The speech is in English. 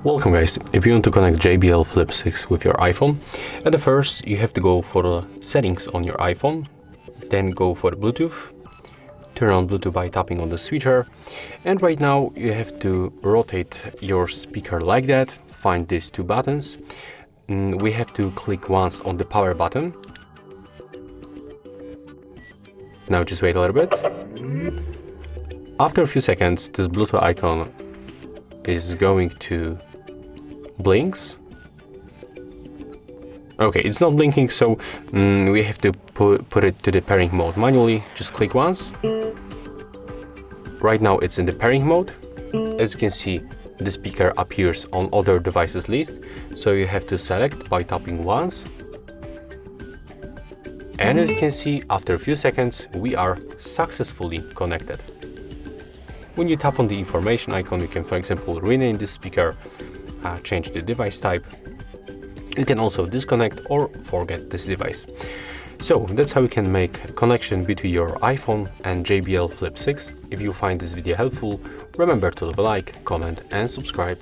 Welcome guys, if you want to connect JBL Flip 6 with your iPhone, at the first you have to go for the settings on your iPhone, then go for the Bluetooth, turn on Bluetooth by tapping on the switcher, and right now you have to rotate your speaker like that, find these two buttons. We have to click once on the power button. Now just wait a little bit. After a few seconds, this Bluetooth icon is going to blinks. Okay, it's not blinking, so we have to put it to the pairing mode manually. Just click once. Right now it's in the pairing mode. As you can see, the speaker appears on other devices list, so you have to select by tapping once. And as you can see, after a few seconds we are successfully connected. When you tap on the information icon, you can, for example, rename the speaker, change the device type. You can also disconnect or forget this device. So that's how you can make a connection between your iPhone and JBL Flip 6. If you find this video helpful, remember to leave a like, comment and subscribe.